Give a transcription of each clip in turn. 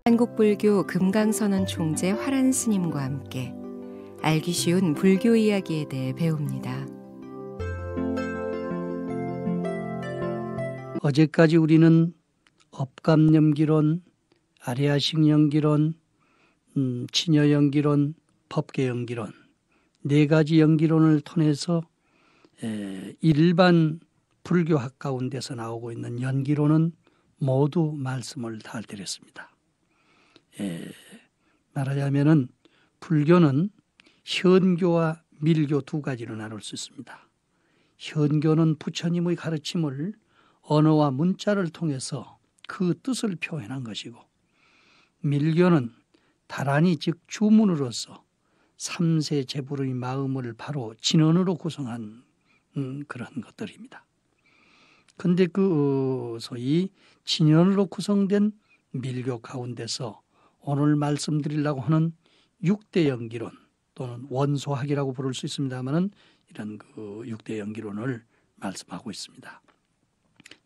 한국불교 금강선언 총재 화란 스님과 함께 알기 쉬운 불교 이야기에 대해 배웁니다. 어제까지 우리는 업감연기론, 아리아식 연기론, 친여연기론, 법계연기론 네 가지 연기론을 통해서 일반 불교학 가운데서 나오고 있는 연기론은 모두 말씀을 다 드렸습니다. 말하자면은 불교는 현교와 밀교 두 가지로 나눌 수 있습니다. 현교는 부처님의 가르침을 언어와 문자를 통해서 그 뜻을 표현한 것이고, 밀교는 다란이 즉 주문으로서 삼세 제불의 마음을 바로 진언으로 구성한 그런 것들입니다. 그런데 그 소위 진언으로 구성된 밀교 가운데서 오늘 말씀드리려고 하는 6대 연기론 또는 원소학이라고 부를 수 있습니다만은 이런 그 6대 연기론을 말씀하고 있습니다.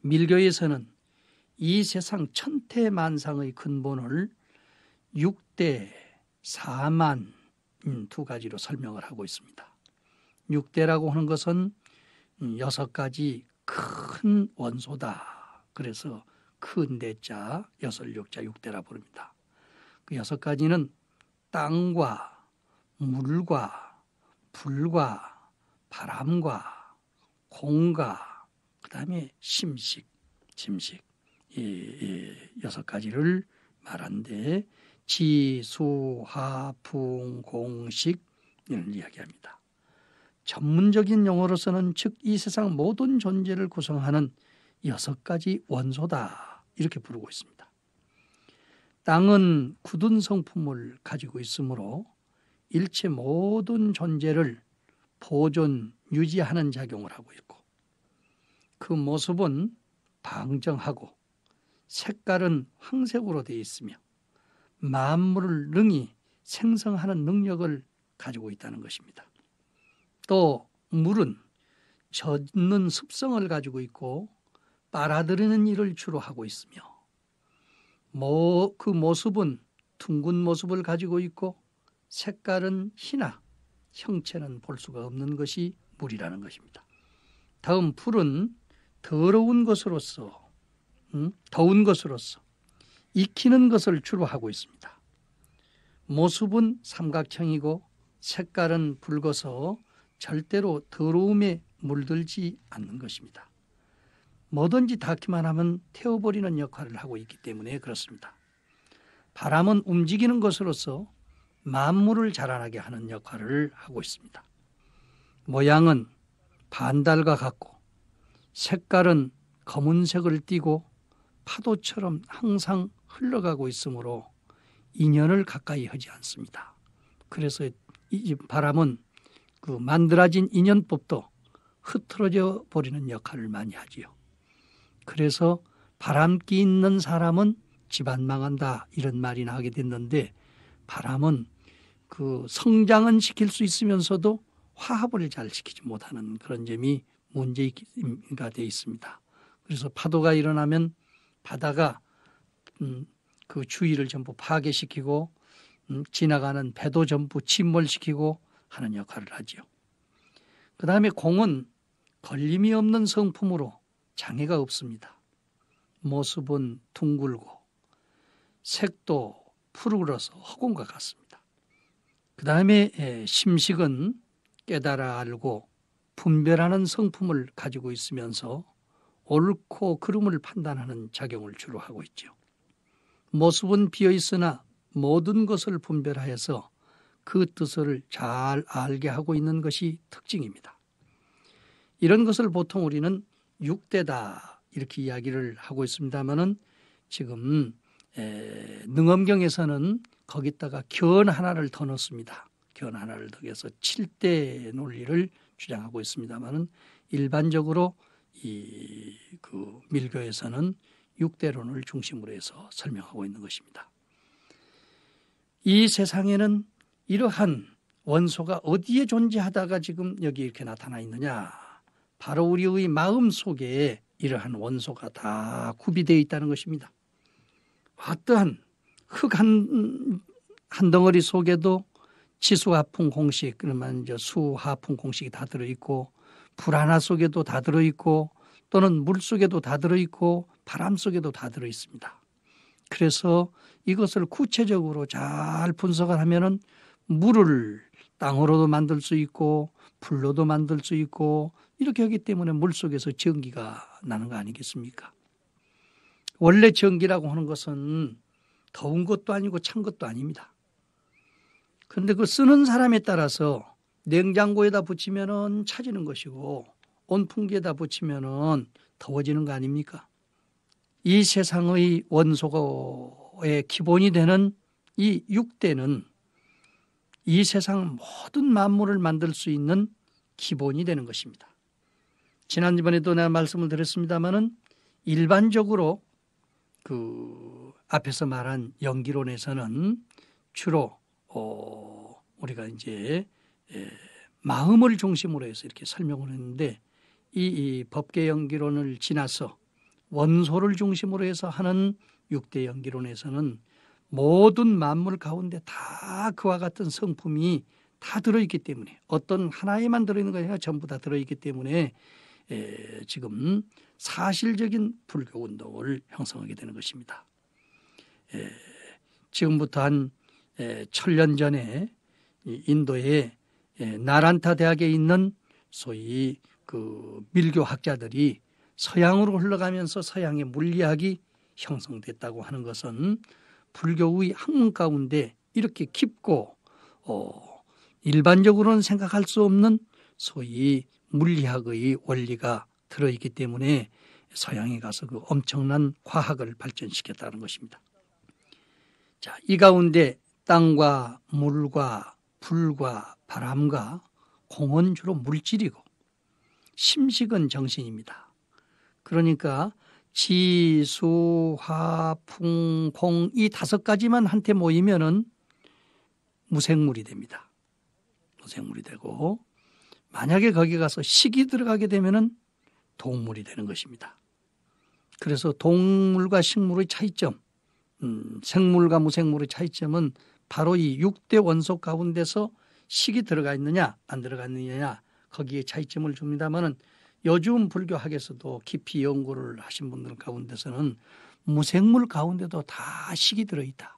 밀교에서는 이 세상 천태만상의 근본을 6대 4만 두 가지로 설명을 하고 있습니다. 6대라고 하는 것은 6가지 큰 원소다. 그래서 큰 대자, 여설육자 6대라 부릅니다. 그 6가지는 땅과 물과 불과 바람과 공과 그다음에 심식, 짐식 이 6가지를 말하는데 지, 수, 하, 풍, 공, 식을 이야기합니다. 전문적인 용어로서는 즉 이 세상 모든 존재를 구성하는 6가지 원소다 이렇게 부르고 있습니다. 땅은 굳은 성품을 가지고 있으므로 일체 모든 존재를 보존, 유지하는 작용을 하고 있고, 그 모습은 방정하고 색깔은 황색으로 되어 있으며 만물을 능히 생성하는 능력을 가지고 있다는 것입니다. 또 물은 젖는 습성을 가지고 있고 빨아들이는 일을 주로 하고 있으며 그 모습은 둥근 모습을 가지고 있고 색깔은 희나 형체는 볼 수가 없는 것이 물이라는 것입니다. 다음 불은 더러운 것으로서 더운 것으로서 익히는 것을 주로 하고 있습니다. 모습은 삼각형이고 색깔은 붉어서 절대로 더러움에 물들지 않는 것입니다. 뭐든지 닿기만 하면 태워버리는 역할을 하고 있기 때문에 그렇습니다. 바람은 움직이는 것으로서 만물을 자라나게 하는 역할을 하고 있습니다. 모양은 반달과 같고 색깔은 검은색을 띠고 파도처럼 항상 흘러가고 있으므로 인연을 가까이 하지 않습니다. 그래서 이 바람은 그 만들어진 인연법도 흐트러져 버리는 역할을 많이 하지요. 그래서 바람기 있는 사람은 집안 망한다 이런 말이 나오게 됐는데, 바람은 그 성장은 시킬 수 있으면서도 화합을 잘 시키지 못하는 그런 점이 문제가 되어 있습니다. 그래서 파도가 일어나면 바다가 그 주위를 전부 파괴시키고 지나가는 배도 전부 침몰시키고 하는 역할을 하지요. 그 다음에 공은 걸림이 없는 성품으로 장애가 없습니다. 모습은 둥글고 색도 푸르러서 허공과 같습니다. 그 다음에 심식은 깨달아 알고 분별하는 성품을 가지고 있으면서 옳고 그름을 판단하는 작용을 주로 하고 있죠. 모습은 비어있으나 모든 것을 분별하여서 그 뜻을 잘 알게 하고 있는 것이 특징입니다. 이런 것을 보통 우리는 6대다 이렇게 이야기를 하고 있습니다만은 지금 능엄경에서는 거기다가 견 하나를 더 넣습니다. 견 하나를 더해서 7대 논리를 주장하고 있습니다만은 일반적으로 그 밀교에서는 6대론을 중심으로 해서 설명하고 있는 것입니다. 이 세상에는 이러한 원소가 어디에 존재하다가 지금 여기 이렇게 나타나 있느냐? 바로 우리의 마음 속에 이러한 원소가 다 구비되어 있다는 것입니다. 어떠한 흙 한 덩어리 속에도 지수하풍 공식, 그러면 이제 수하풍 공식이 다 들어있고, 불 하나 속에도 다 들어있고, 또는 물 속에도 다 들어있고, 바람 속에도 다 들어있습니다. 그래서 이것을 구체적으로 잘 분석을 하면은 물을 땅으로도 만들 수 있고, 불로도 만들 수 있고, 이렇게 하기 때문에 물 속에서 전기가 나는 거 아니겠습니까? 원래 전기라고 하는 것은 더운 것도 아니고 찬 것도 아닙니다. 그런데 그 쓰는 사람에 따라서 냉장고에다 붙이면은 차지는 것이고 온풍기에다 붙이면은 더워지는 거 아닙니까? 이 세상의 원소의 기본이 되는 이 육대는 이 세상 모든 만물을 만들 수 있는 기본이 되는 것입니다. 지난번에도 내가 말씀을 드렸습니다마는 일반적으로 그 앞에서 말한 연기론에서는 주로 우리가 이제 마음을 중심으로 해서 이렇게 설명을 했는데 이 법계 연기론을 지나서 원소를 중심으로 해서 하는 육대 연기론에서는 모든 만물 가운데 다 그와 같은 성품이 다 들어있기 때문에 어떤 하나에만 들어있는 것이 아니라 전부 다 들어있기 때문에 지금 사실적인 불교 운동을 형성하게 되는 것입니다. 지금부터 한 1000년 전에 인도의 나란타 대학에 있는 소위 그 밀교 학자들이 서양으로 흘러가면서 서양의 물리학이 형성됐다고 하는 것은 불교의 학문 가운데 이렇게 깊고 일반적으로는 생각할 수 없는 소위 물리학의 원리가 들어있기 때문에 서양에 가서 그 엄청난 과학을 발전시켰다는 것입니다. 자, 이 가운데 땅과 물과 불과 바람과 공은 주로 물질이고 심식은 정신입니다. 그러니까 지, 수, 화, 풍, 공 이 5가지만 한테 모이면은 무생물이 됩니다. 무생물이 되고 만약에 거기 가서 식이 들어가게 되면은 동물이 되는 것입니다. 그래서 동물과 식물의 차이점, 생물과 무생물의 차이점은 바로 이 6대 원소 가운데서 식이 들어가 있느냐 안 들어가 있느냐 거기에 차이점을 줍니다마는 요즘 불교학에서도 깊이 연구를 하신 분들 가운데서는 무생물 가운데도 다 식이 들어있다.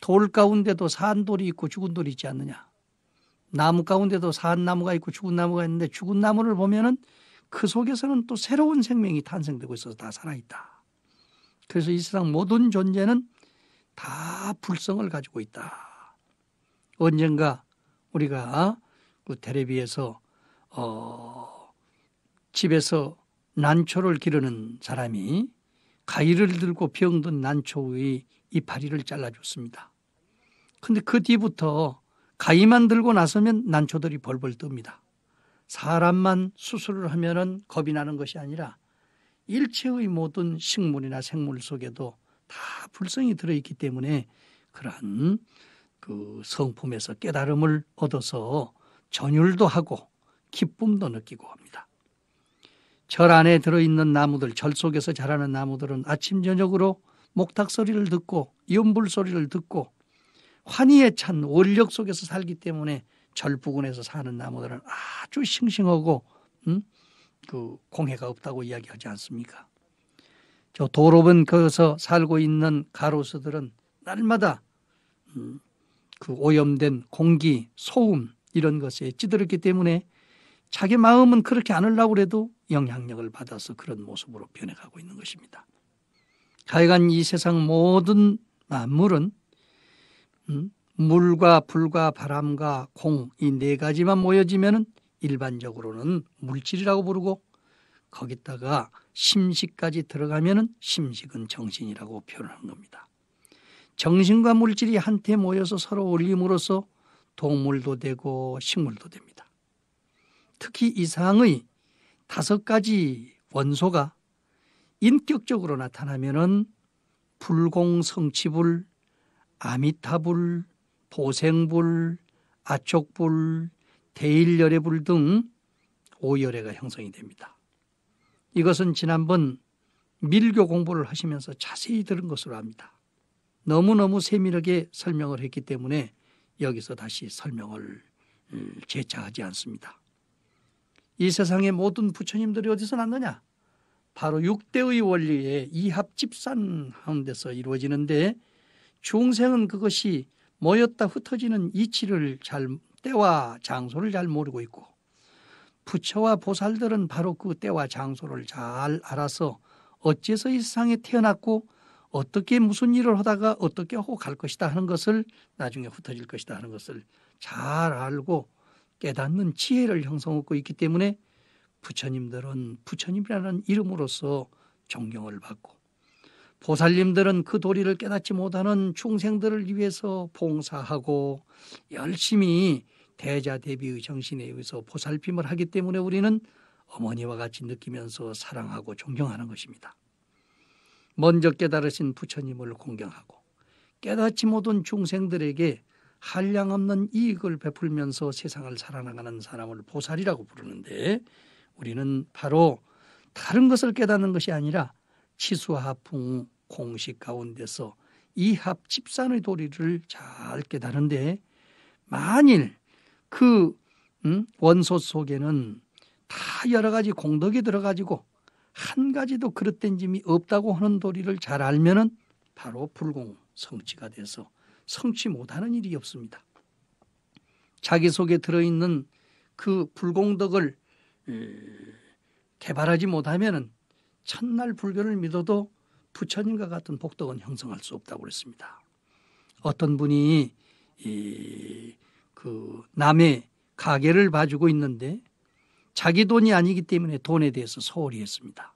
돌 가운데도 산 돌이 있고 죽은 돌이 있지 않느냐. 나무 가운데도 산 나무가 있고 죽은 나무가 있는데 죽은 나무를 보면은 그 속에서는 또 새로운 생명이 탄생되고 있어서 다 살아있다. 그래서 이 세상 모든 존재는 다 불성을 가지고 있다. 언젠가 우리가 그 텔레비에서 집에서 난초를 기르는 사람이 가위를 들고 병든 난초의 이파리를 잘라줬습니다. 그런데 그 뒤부터 가위만 들고 나서면 난초들이 벌벌 뜹니다. 사람만 수술을 하면은 겁이 나는 것이 아니라 일체의 모든 식물이나 생물 속에도 다 불성이 들어있기 때문에 그러한 그 성품에서 깨달음을 얻어서 전율도 하고 기쁨도 느끼고 합니다. 절 안에 들어있는 나무들, 절 속에서 자라는 나무들은 아침 저녁으로 목탁 소리를 듣고 연불 소리를 듣고 환희에 찬 원력 속에서 살기 때문에 절 부근에서 사는 나무들은 아주 싱싱하고 그 공해가 없다고 이야기하지 않습니까? 저 도로변 거기서 살고 있는 가로수들은 날마다 그 오염된 공기, 소음 이런 것에 찌들었기 때문에 자기 마음은 그렇게 않으려고 해도 영향력을 받아서 그런 모습으로 변해가고 있는 것입니다. 하여간 이 세상 모든 만물은 물과 불과 바람과 공 이 4가지만 모여지면은 일반적으로는 물질이라고 부르고 거기다가 심식까지 들어가면은 심식은 정신이라고 표현하는 겁니다. 정신과 물질이 한테 모여서 서로 어울림으로써 동물도 되고 식물도 됩니다. 특히 이상의 5가지 원소가 인격적으로 나타나면은 불공성치불, 아미타불, 보생불, 아촉불, 대일열애불 등 5열애가 형성이 됩니다. 이것은 지난번 밀교 공부를 하시면서 자세히 들은 것으로 압니다. 너무너무 세밀하게 설명을 했기 때문에 여기서 다시 설명을 재차하지 않습니다. 이 세상의 모든 부처님들이 어디서 났느냐? 바로 6대의 원리의 이합집산하는 데서 이루어지는데, 중생은 그것이 모였다 흩어지는 이치를 때와 장소를 잘 모르고 있고, 부처와 보살들은 바로 그 때와 장소를 잘 알아서 어째서 이 세상에 태어났고 어떻게 무슨 일을 하다가 어떻게 하고 갈 것이다 하는 것을, 나중에 흩어질 것이다 하는 것을 잘 알고 깨닫는 지혜를 형성하고 있기 때문에 부처님들은 부처님이라는 이름으로서 존경을 받고, 보살님들은 그 도리를 깨닫지 못하는 중생들을 위해서 봉사하고 열심히 대자대비의 정신에 의해서 보살핌을 하기 때문에 우리는 어머니와 같이 느끼면서 사랑하고 존경하는 것입니다. 먼저 깨달으신 부처님을 공경하고 깨닫지 못한 중생들에게 한량없는 이익을 베풀면서 세상을 살아나가는 사람을 보살이라고 부르는데, 우리는 바로 다른 것을 깨닫는 것이 아니라 치수하풍 공식 가운데서 이합집산의 도리를 잘 깨닫는데, 만일 그 원소 속에는 다 여러 가지 공덕이 들어가지고 한 가지도 그릇된 점이 없다고 하는 도리를 잘 알면은 바로 불공성취가 돼서 성취 못하는 일이 없습니다. 자기 속에 들어있는 그 불공덕을 개발하지 못하면은 첫날 불교를 믿어도 부처님과 같은 복덕은 형성할 수 없다고 그랬습니다. 어떤 분이 그 남의 가게를 봐주고 있는데 자기 돈이 아니기 때문에 돈에 대해서 소홀히 했습니다.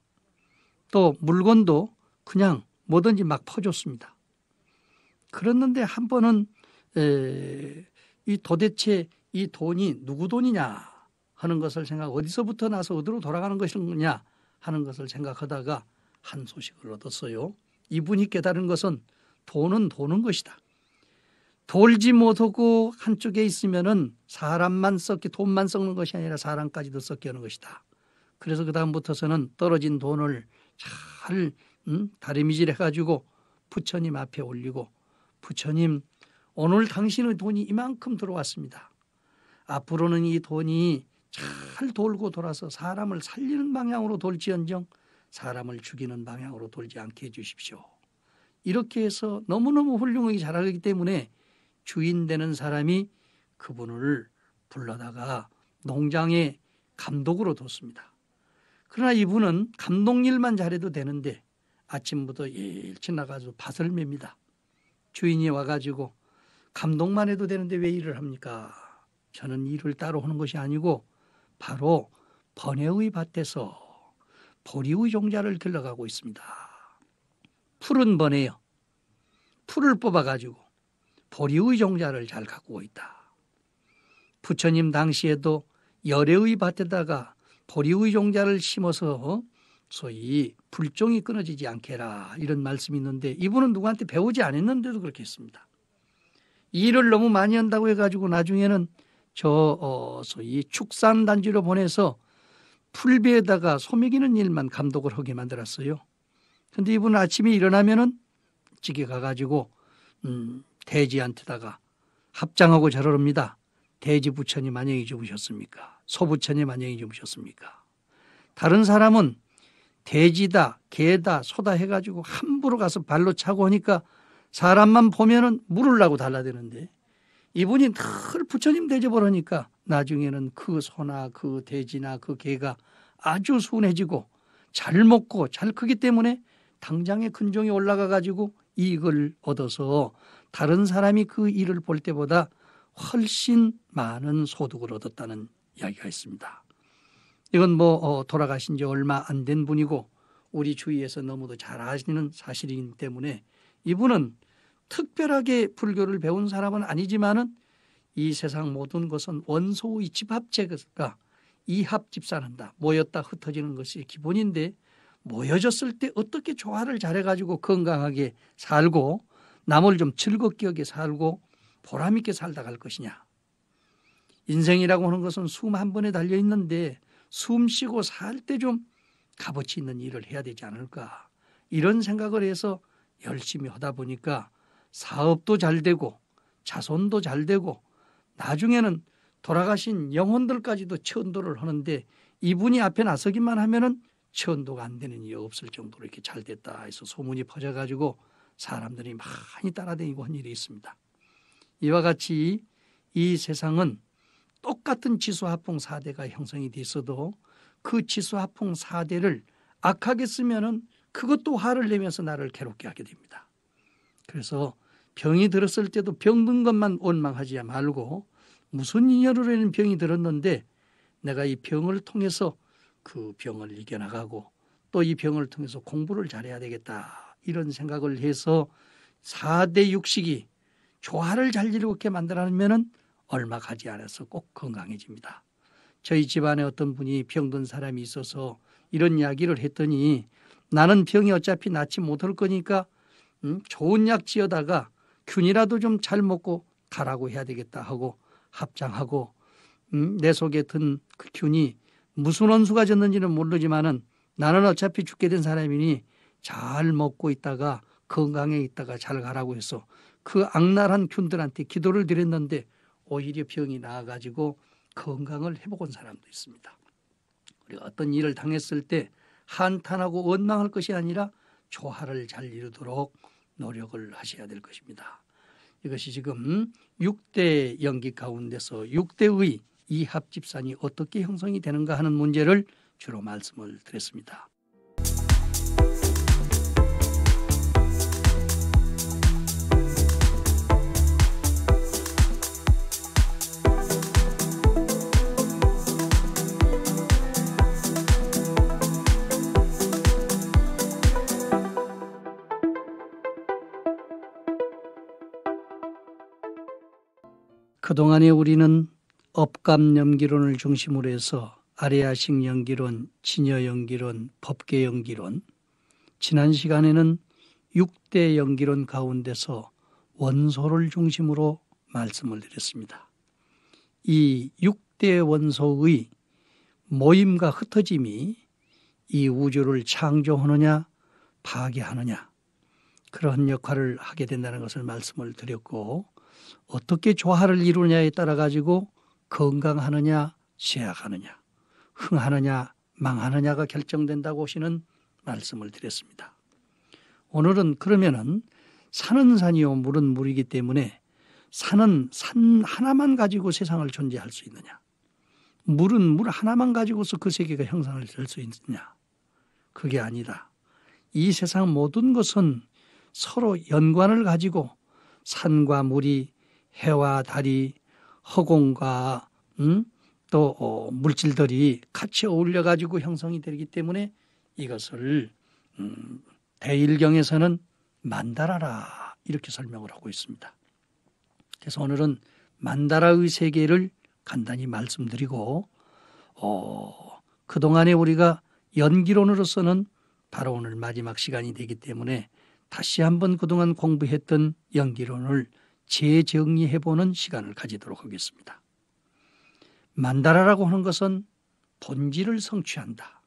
또 물건도 그냥 뭐든지 막 퍼줬습니다. 그랬는데 한 번은 도대체 이 돈이 누구 돈이냐 하는 것을 어디서부터 나서 어디로 돌아가는 것이냐 하는 것을 생각하다가 한 소식을 얻었어요. 이분이 깨달은 것은 돈은 도는 것이다. 돌지 못하고 한쪽에 있으면은 사람만 돈만 썩는 것이 아니라 사람까지도 썩게 하는 것이다. 그래서 그 다음부터서는 떨어진 돈을 잘 다리미질 해가지고 부처님 앞에 올리고, 부처님 오늘 당신의 돈이 이만큼 들어왔습니다. 앞으로는 이 돈이 잘 돌고 돌아서 사람을 살리는 방향으로 돌지언정 사람을 죽이는 방향으로 돌지 않게 해주십시오. 이렇게 해서 너무너무 훌륭하게 잘하기 때문에 주인 되는 사람이 그분을 불러다가 농장에 감독으로 뒀습니다. 그러나 이분은 감독일만 잘해도 되는데 아침부터 일찍 나가서 밭을 맵니다. 주인이 와가지고 감독만 해도 되는데 왜 일을 합니까? 저는 일을 따로 하는 것이 아니고 바로 번뇌의 밭에서 보리의 종자를 길러가고 있습니다. 풀은 번뇌요. 풀을 뽑아가지고 보리의 종자를 잘 가꾸고 있다. 부처님 당시에도 열애의 밭에다가 보리의 종자를 심어서 소위 불종이 끊어지지 않게 해라 이런 말씀이 있는데, 이분은 누구한테 배우지 않았는데도 그렇게 했습니다. 일을 너무 많이 한다고 해가지고 나중에는 소위 축산단지로 보내서 풀비에다가 소매기는 일만 감독을 하게 만들었어요. 그런데 이분은 아침에 일어나면은 집에 가가지고 대지한테다가 합장하고 절합니다. 대지 부처님 안녕히 주무셨습니까? 소부처님 안녕히 주무셨습니까? 다른 사람은 돼지다, 개다, 소다 해가지고 함부로 가서 발로 차고 하니까 사람만 보면은 물으려고 달라대는데, 이분이 늘 부처님 대접을 하니까 나중에는 그 소나 그 돼지나 그 개가 아주 순해지고 잘 먹고 잘 크기 때문에 당장에 근종이 올라가 가지고 이익을 얻어서 다른 사람이 그 일을 볼 때보다 훨씬 많은 소득을 얻었다는 이야기가 있습니다. 이건 돌아가신 지 얼마 안 된 분이고 우리 주위에서 너무도 잘 아시는 사실이기 때문에 이분은 특별하게 불교를 배운 사람은 아니지만은 이 세상 모든 것은 원소의 집합체가 이합집산한다. 모였다 흩어지는 것이 기본인데, 모여졌을 때 어떻게 조화를 잘해가지고 건강하게 살고 남을 좀 즐겁게 하게 살고 보람 있게 살다 갈 것이냐. 인생이라고 하는 것은 숨 한 번에 달려 있는데 숨 쉬고 살 때 좀 값어치 있는 일을 해야 되지 않을까, 이런 생각을 해서 열심히 하다 보니까 사업도 잘 되고 자손도 잘 되고 나중에는 돌아가신 영혼들까지도 천도를 하는데 이분이 앞에 나서기만 하면은 천도가 안 되는 일이 없을 정도로 이렇게 잘 됐다 해서 소문이 퍼져가지고 사람들이 많이 따라다니고 한 일이 있습니다. 이와 같이 이 세상은 똑같은 지수화풍 4대가 형성이 돼 있어도 그 지수화풍 4대를 악하게 쓰면은 그것도 화를 내면서 나를 괴롭게 하게 됩니다. 그래서 병이 들었을 때도 병든 것만 원망하지 말고 무슨 인연으로 인한 병이 들었는데 내가 이 병을 통해서 그 병을 이겨나가고 또 이 병을 통해서 공부를 잘해야 되겠다, 이런 생각을 해서 4대 육식이 조화를 잘 이루게 만들어내면 얼마 가지 않아서 꼭 건강해집니다. 저희 집안에 어떤 분이 병든 사람이 있어서 이런 이야기를 했더니 나는 병이 어차피 낫지 못할 거니까 좋은 약 지어다가 균이라도 좀 잘 먹고 가라고 해야 되겠다 하고 합장하고 내 속에 든 그 균이 무슨 원수가 졌는지는 모르지만은 나는 어차피 죽게 된 사람이니 잘 먹고 있다가 건강해 있다가 잘 가라고 해서 그 악랄한 균들한테 기도를 드렸는데 오히려 병이 나아가지고 건강을 회복한 사람도 있습니다. 우리가 어떤 일을 당했을 때 한탄하고 원망할 것이 아니라 조화를 잘 이루도록 노력을 하셔야 될 것입니다. 이것이 지금 6대 연기 가운데서 6대의 이합집산이 어떻게 형성이 되는가 하는 문제를 주로 말씀을 드렸습니다. 그동안에 우리는 업감연기론을 중심으로 해서 아레아식 연기론, 진여 연기론, 법계 연기론, 지난 시간에는 6대 연기론 가운데서 원소를 중심으로 말씀을 드렸습니다. 이 6대 원소의 모임과 흩어짐이 이 우주를 창조하느냐 파괴하느냐, 그런 역할을 하게 된다는 것을 말씀을 드렸고, 어떻게 조화를 이루느냐에 따라 가지고 건강하느냐 쇠약하느냐, 흥하느냐 망하느냐가 결정된다고 하시는 말씀을 드렸습니다. 오늘은 그러면은 산은 산이요 물은 물이기 때문에 산은 산 하나만 가지고 세상을 존재할 수 있느냐, 물은 물 하나만 가지고서 그 세계가 형성을 될 수 있느냐, 그게 아니다. 이 세상 모든 것은 서로 연관을 가지고 산과 물이, 해와 달이, 허공과 또 물질들이 같이 어울려 가지고 형성이 되기 때문에 이것을 대일경에서는 만다라라 이렇게 설명을 하고 있습니다. 그래서 오늘은 만다라의 세계를 간단히 말씀드리고 그동안에 우리가 연기론으로서는 바로 오늘 마지막 시간이 되기 때문에 다시 한번 그동안 공부했던 연기론을 재정리해보는 시간을 가지도록 하겠습니다. 만다라라고 하는 것은 본질을 성취한다.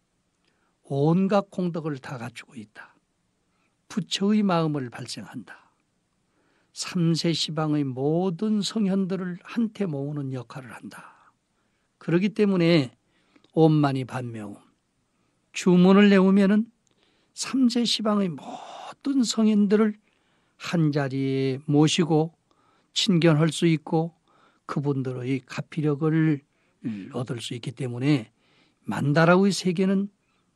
온갖 공덕을 다 갖추고 있다. 부처의 마음을 발생한다. 삼세시방의 모든 성현들을 한테 모으는 역할을 한다. 그렇기 때문에 옴만이 반매옴, 주문을 내오면은 삼세시방의 모든 성현들을 한자리에 모시고 친견할 수 있고 그분들의 가피력을 얻을 수 있기 때문에 만다라의 세계는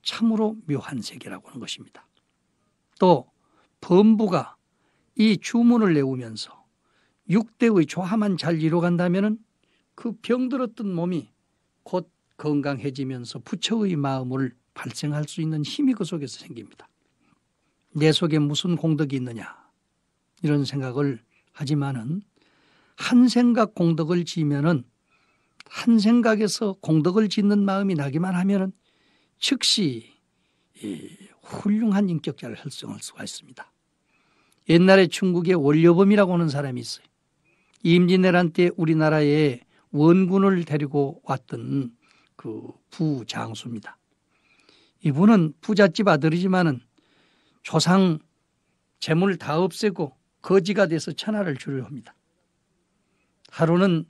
참으로 묘한 세계라고 하는 것입니다. 또 범부가 이 주문을 내오면서 6대의 조화만 잘 이루어간다면 그 병들었던 몸이 곧 건강해지면서 부처의 마음을 발생할 수 있는 힘이 그 속에서 생깁니다. 내 속에 무슨 공덕이 있느냐 이런 생각을 하지만은 한 생각 공덕을 지으면은 한 생각에서 공덕을 짓는 마음이 나기만 하면은 즉시 훌륭한 인격자를 형성할 수가 있습니다. 옛날에 중국에 원료범이라고 하는 사람이 있어요. 임진왜란 때 우리나라에 원군을 데리고 왔던 그 부장수입니다. 이분은 부잣집 아들이지만은 조상 재물 다 없애고 거지가 돼서 천하를 주려 합니다. 하루는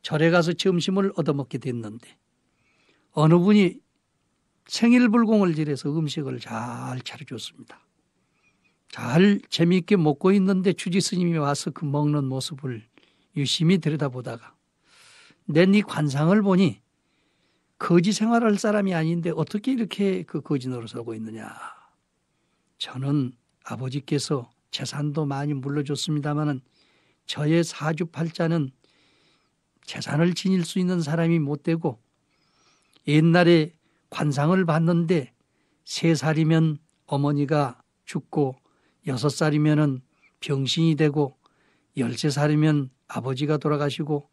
절에 가서 점심을 얻어먹게 됐는데 어느 분이 생일불공을 지내서 음식을 잘 차려줬습니다. 잘 재미있게 먹고 있는데 주지 스님이 와서 그 먹는 모습을 유심히 들여다보다가 내 네 관상을 보니 거지 생활할 사람이 아닌데 어떻게 이렇게 그 거지 노릇을 살고 있느냐. 저는 아버지께서 재산도 많이 물려줬습니다마는 저의 사주팔자는 재산을 지닐 수 있는 사람이 못 되고 옛날에 관상을 봤는데 3살이면 어머니가 죽고 6살이면 병신이 되고 13살이면 아버지가 돌아가시고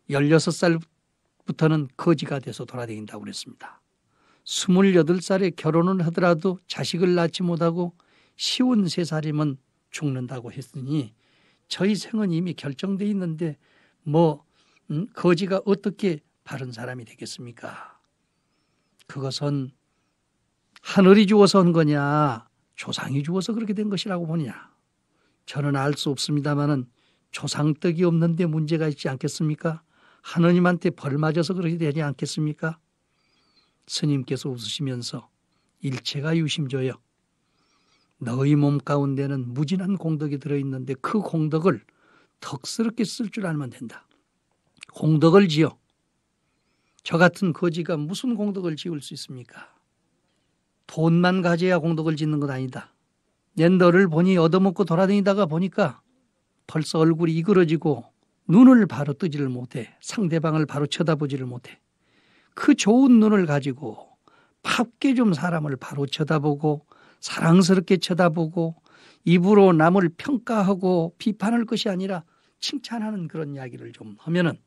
16살부터는 거지가 돼서 돌아다닌다고 그랬습니다. 28살에 결혼을 하더라도 자식을 낳지 못하고 53살이면 죽는다고 했으니 저희 생은 이미 결정돼 있는데 거지가 어떻게 바른 사람이 되겠습니까? 그것은 하늘이 주어서 한 거냐 조상이 주어서 그렇게 된 것이라고 보냐. 저는 알 수 없습니다마는 조상떡이 없는데 문제가 있지 않겠습니까? 하느님한테 벌 맞아서 그렇게 되지 않겠습니까? 스님께서 웃으시면서 일체가 유심조여. 너희 몸 가운데는 무진한 공덕이 들어있는데 그 공덕을 덕스럽게 쓸 줄 알면 된다. 공덕을 지어. 저 같은 거지가 무슨 공덕을 지을 수 있습니까? 돈만 가져야 공덕을 짓는 것 아니다. 내 너를 보니 얻어먹고 돌아다니다가 보니까 벌써 얼굴이 이그러지고 눈을 바로 뜨지를 못해. 상대방을 바로 쳐다보지를 못해. 그 좋은 눈을 가지고 팝게 좀 사람을 바로 쳐다보고 사랑스럽게 쳐다보고 입으로 남을 평가하고 비판할 것이 아니라 칭찬하는 그런 이야기를 좀 하면은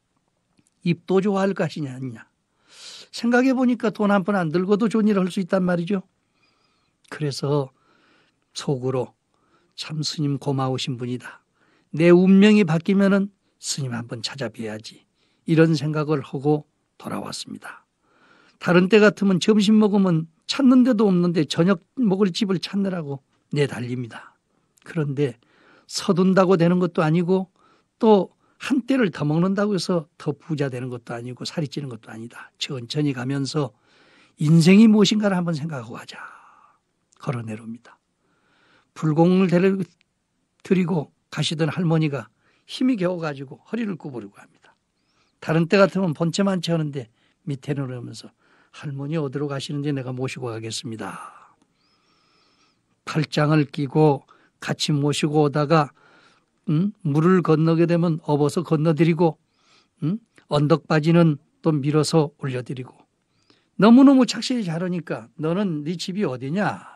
입도 좋아할 것이냐 아니냐. 생각해 보니까 돈 한 푼 안 들고도 좋은 일을 할 수 있단 말이죠. 그래서 속으로 참 스님 고마우신 분이다. 내 운명이 바뀌면은 스님 한번 찾아뵈야지. 이런 생각을 하고 돌아왔습니다. 다른 때 같으면 점심 먹으면 찾는 데도 없는데 저녁 먹을 집을 찾느라고 내달립니다. 그런데 서둔다고 되는 것도 아니고 또 한때를 더 먹는다고 해서 더 부자 되는 것도 아니고 살이 찌는 것도 아니다. 천천히 가면서 인생이 무엇인가를 한번 생각하고 가자. 걸어 내려옵니다. 불공을 드리고 가시던 할머니가 힘이 겨워가지고 허리를 구부리고 합니다. 다른 때 같으면 본체만 채우는데 밑에 내려오면서 할머니 어디로 가시는지 내가 모시고 가겠습니다. 팔짱을 끼고 같이 모시고 오다가 물을 건너게 되면 업어서 건너드리고 언덕바지는 또 밀어서 올려드리고 너무너무 착실히 잘하니까 너는 네 집이 어디냐?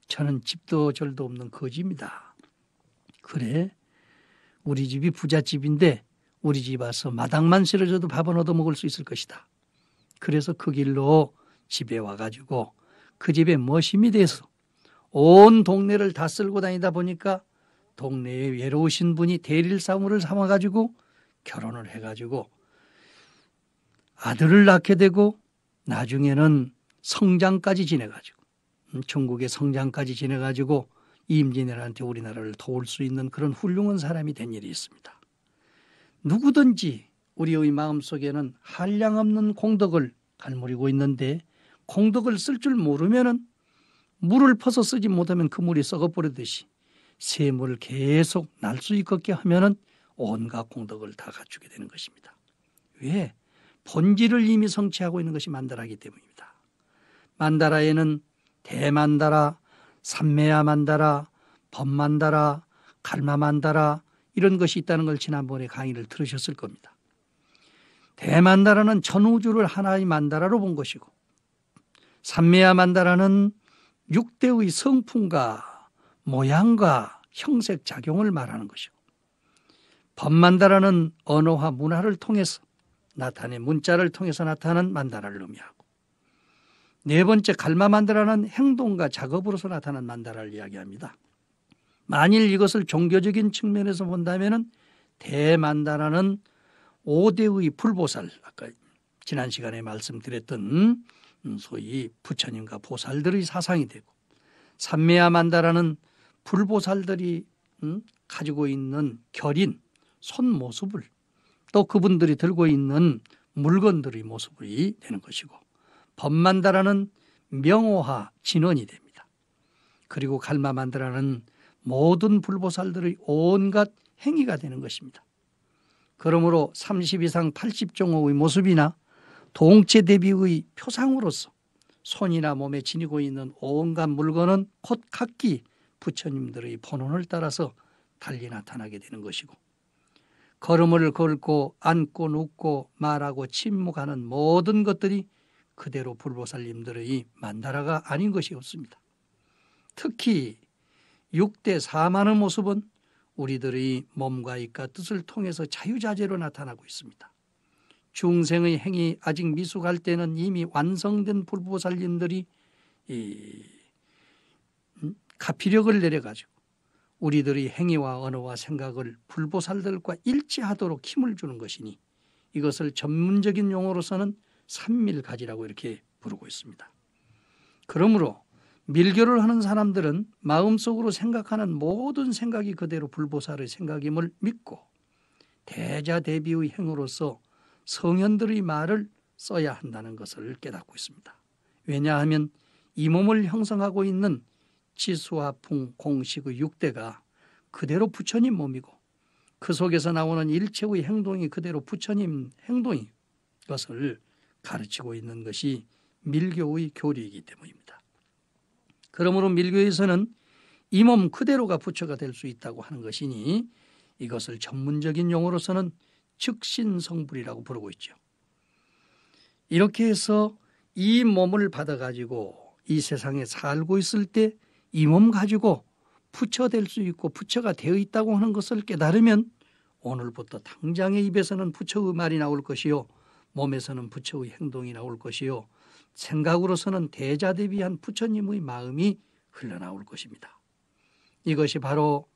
저는 집도 절도 없는 거지입니다. 그래? 우리 집이 부잣집인데 우리 집 와서 마당만 실어줘도 밥은 얻어먹을 수 있을 것이다. 그래서 그 길로 집에 와가지고 그 집에 머심이 돼서 온 동네를 다 쓸고 다니다 보니까 동네에 외로우신 분이 대릴사무를 삼아가지고 결혼을 해가지고 아들을 낳게 되고 나중에는 성장까지 지내가지고 중국의 성장까지 지내가지고 임진왜란한테 우리나라를 도울 수 있는 그런 훌륭한 사람이 된 일이 있습니다. 누구든지 우리의 마음속에는 한량없는 공덕을 갈무리고 있는데 공덕을 쓸 줄 모르면은 물을 퍼서 쓰지 못하면 그 물이 썩어버리듯이 샘을 계속 날 수 있게 하면은 온갖 공덕을 다 갖추게 되는 것입니다. 왜? 본질을 이미 성취하고 있는 것이 만다라이기 때문입니다. 만다라에는 대만다라, 삼매야 만다라, 법만다라, 갈마만다라 이런 것이 있다는 걸 지난번에 강의를 들으셨을 겁니다. 대만다라는 전우주를 하나의 만다라로 본 것이고 삼매야 만다라는 6대의 성품과 모양과 형색 작용을 말하는 것이고 법만다라는 언어와 문화를 통해서 나타낸 문자를 통해서 나타나는 만다라를 의미하고 네 번째 갈마만다라는 행동과 작업으로서 나타난 만다라를 이야기합니다. 만일 이것을 종교적인 측면에서 본다면 대만다라는 5대의 불보살, 아까 지난 시간에 말씀드렸던 소위 부처님과 보살들의 사상이 되고, 삼매야만다라는 불보살들이 가지고 있는 결인, 손 모습을, 또 그분들이 들고 있는 물건들의 모습이 되는 것이고, 법만다라는 명호화 진원이 됩니다. 그리고 갈마만다라는 모든 불보살들의 온갖 행위가 되는 것입니다. 그러므로 30 이상 80종의 모습이나 동체 대비의 표상으로서 손이나 몸에 지니고 있는 온갖 물건은 곧 각기 부처님들의 본원을 따라서 달리 나타나게 되는 것이고, 걸음을 걸고 앉고 눕고 말하고 침묵하는 모든 것들이 그대로 불보살님들의 만다라가 아닌 것이 없습니다. 특히 6대 사만의 모습은 우리들의 몸과 입과 뜻을 통해서 자유자재로 나타나고 있습니다. 중생의 행위 아직 미숙할 때는 이미 완성된 불보살님들이 가피력을 내려가지고 우리들의 행위와 언어와 생각을 불보살들과 일치하도록 힘을 주는 것이니, 이것을 전문적인 용어로서는 삼밀가지라고 이렇게 부르고 있습니다. 그러므로 밀교를 하는 사람들은 마음속으로 생각하는 모든 생각이 그대로 불보살의 생각임을 믿고 대자대비의 행으로서 성현들의 말을 써야 한다는 것을 깨닫고 있습니다. 왜냐하면 이 몸을 형성하고 있는 지수화풍 공식의 6대가 그대로 부처님 몸이고, 그 속에서 나오는 일체의 행동이 그대로 부처님 행동인 것을 가르치고 있는 것이 밀교의 교리이기 때문입니다. 그러므로 밀교에서는 이 몸 그대로가 부처가 될 수 있다고 하는 것이니, 이것을 전문적인 용어로서는 즉신성불이라고 부르고 있죠. 이렇게 해서 이 몸을 받아가지고 이 세상에 살고 있을 때 이 몸 가지고 부처 될 수 있고 부처가 되어 있다고 하는 것을 깨달으면, 오늘부터 당장의 입에서는 부처의 말이 나올 것이요, 몸에서는 부처의 행동이 나올 것이요, 생각으로서는 대자대비한 부처님의 마음이 흘러나올 것입니다. 이것이 바로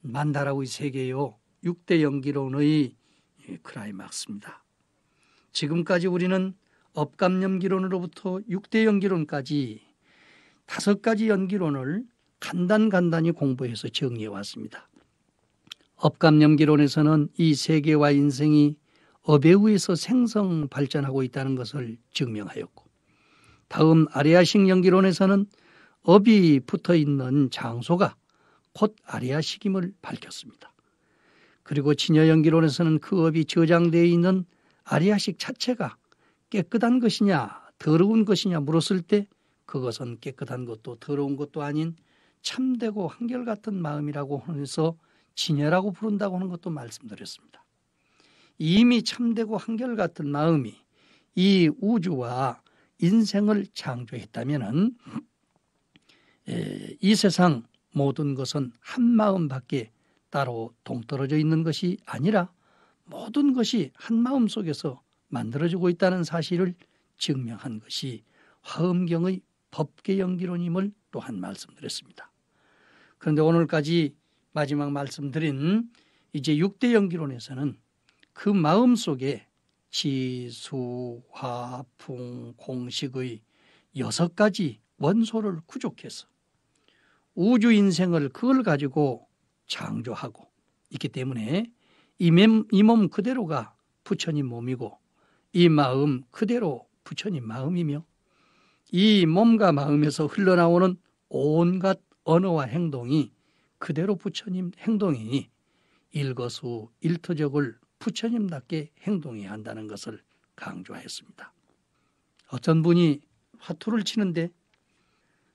만다라의 세계요 6대 연기론의 클라이막스입니다. 지금까지 우리는 업감연기론으로부터 6대 연기론까지 5가지 연기론을 간단히 공부해서 정리해 왔습니다. 업감연기론에서는 이 세계와 인생이 업에 의해서 생성 발전하고 있다는 것을 증명하였고, 다음 아리아식 연기론에서는 업이 붙어있는 장소가 곧 아리아식임을 밝혔습니다. 그리고 진여연기론에서는 그 업이 저장되어 있는 아리아식 자체가 깨끗한 것이냐 더러운 것이냐 물었을 때, 그것은 깨끗한 것도 더러운 것도 아닌 참되고 한결같은 마음이라고 해서 진여라고 부른다고 하는 것도 말씀드렸습니다. 이미 참되고 한결같은 마음이 이 우주와 인생을 창조했다면 이 세상 모든 것은 한 마음밖에 따로 동떨어져 있는 것이 아니라 모든 것이 한 마음 속에서 만들어지고 있다는 사실을 증명한 것이 화엄경의 법계연기론임을 또한 말씀드렸습니다. 그런데 오늘까지 마지막 말씀드린 이제 6대 연기론에서는 그 마음 속에 지수, 화, 풍, 공식의 6가지 원소를 구족해서 우주 인생을 그걸 가지고 창조하고 있기 때문에 이 몸 그대로가 부처님 몸이고, 이 마음 그대로 부처님 마음이며, 이 몸과 마음에서 흘러나오는 온갖 언어와 행동이 그대로 부처님 행동이니, 일거수 일터적을 부처님답게 행동해야 한다는 것을 강조하였습니다. 어떤 분이 화투를 치는데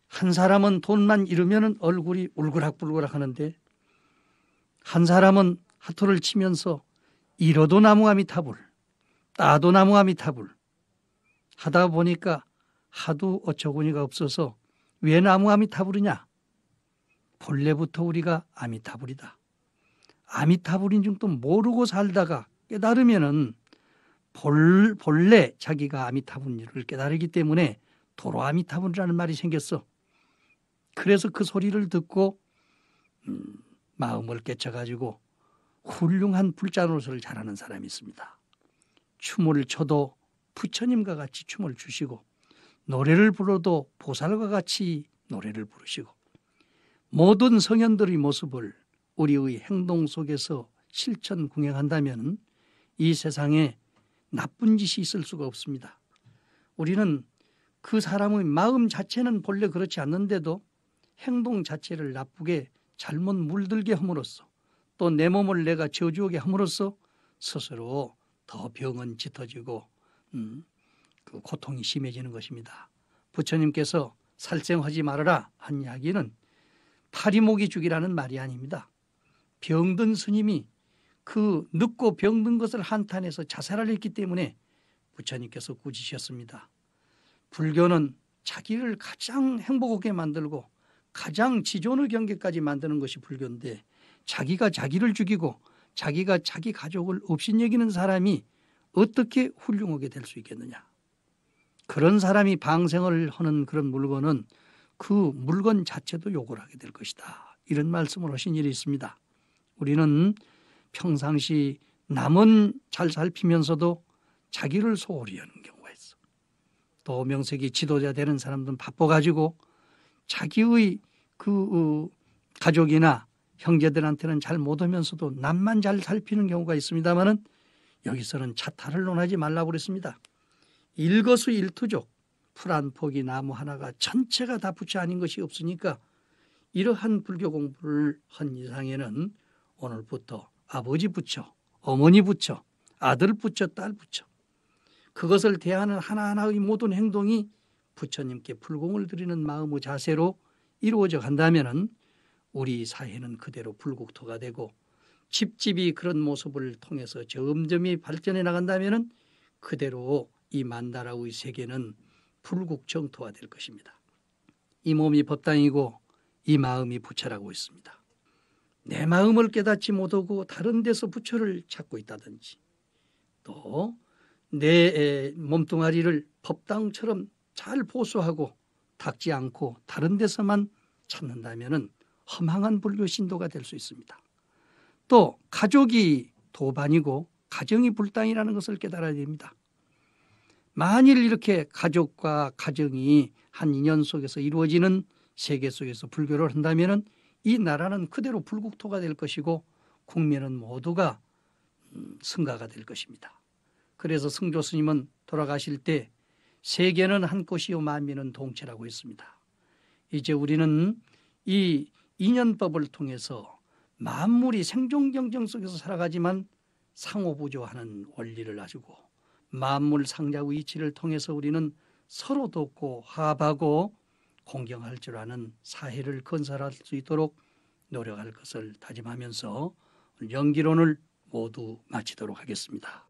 한 사람은 돈만 잃으면 얼굴이 울그락불그락 하는데, 한 사람은 화투를 치면서 잃어도 나무아미타불, 따도 나무아미타불 하다 보니까 하도 어처구니가 없어서 왜 나무아미타불이냐? 본래부터 우리가 아미타불이다. 아미타불인 줄도 모르고 살다가 깨달으면은 본래 자기가 아미타불을 깨달기 때문에 도로 아미타불이라는 말이 생겼어. 그래서 그 소리를 듣고 마음을 깨쳐가지고 훌륭한 불자노릇을 잘하는 사람이 있습니다. 춤을 춰도 부처님과 같이 춤을 추시고 노래를 불러도 보살과 같이 노래를 부르시고 모든 성현들의 모습을 우리의 행동 속에서 실천 궁행한다면 이 세상에 나쁜 짓이 있을 수가 없습니다. 우리는 그 사람의 마음 자체는 본래 그렇지 않는데도 행동 자체를 나쁘게 잘못 물들게 함으로써 또 내 몸을 내가 저주하게 함으로써 스스로 더 병은 짙어지고 그 고통이 심해지는 것입니다. 부처님께서 살생하지 말아라 한 이야기는 파리목이 죽이라는 말이 아닙니다. 병든 스님이 그 늙고 병든 것을 한탄해서 자살을 했기 때문에 부처님께서 꾸짖으셨습니다. 불교는 자기를 가장 행복하게 만들고 가장 지존의 경계까지 만드는 것이 불교인데 자기가 자기를 죽이고 자기가 자기 가족을 업신여기는 사람이 어떻게 훌륭하게 될 수 있겠느냐. 그런 사람이 방생을 하는 그런 물건은 그 물건 자체도 욕을 하게 될 것이다. 이런 말씀을 하신 일이 있습니다. 우리는 평상시 남은 잘 살피면서도 자기를 소홀히 하는 경우가 있어. 또 명색이 지도자 되는 사람들은 바빠가지고 자기의 그 가족이나 형제들한테는 잘 못하면서도 남만 잘 살피는 경우가 있습니다만은 여기서는 차탈을 논하지 말라고 그랬습니다. 일거수일투족, 풀 한 포기 나무 하나가 전체가 다 부처 아닌 것이 없으니까 이러한 불교 공부를 한 이상에는 오늘부터 아버지 부처, 어머니 부처, 아들 부처, 딸 부처 그것을 대하는 하나하나의 모든 행동이 부처님께 불공을 드리는 마음의 자세로 이루어져 간다면 우리 사회는 그대로 불국토가 되고 집집이 그런 모습을 통해서 점점이 발전해 나간다면 그대로 이 만다라의 세계는 불국정토화 될 것입니다. 이 몸이 법당이고 이 마음이 부처라고 있습니다. 내 마음을 깨닫지 못하고 다른 데서 부처를 찾고 있다든지 또 내 몸뚱아리를 법당처럼 잘 보수하고 닦지 않고 다른 데서만 찾는다면 허망한 불교 신도가 될 수 있습니다. 또 가족이 도반이고 가정이 불당이라는 것을 깨달아야 됩니다. 만일 이렇게 가족과 가정이 한 인연 속에서 이루어지는 세계 속에서 불교를 한다면 이 나라는 그대로 불국토가 될 것이고 국민은 모두가 승가가 될 것입니다. 그래서 승조 스님은 돌아가실 때 세계는 한 곳이요 만민은 동체라고 했습니다. 이제 우리는 이 인연법을 통해서 만물이 생존 경쟁 속에서 살아가지만 상호부조하는 원리를 가지고 만물 상자의 이치를 통해서 우리는 서로 돕고 화합하고 공경할 줄 아는 사회를 건설할 수 있도록 노력할 것을 다짐하면서 연기론을 모두 마치도록 하겠습니다.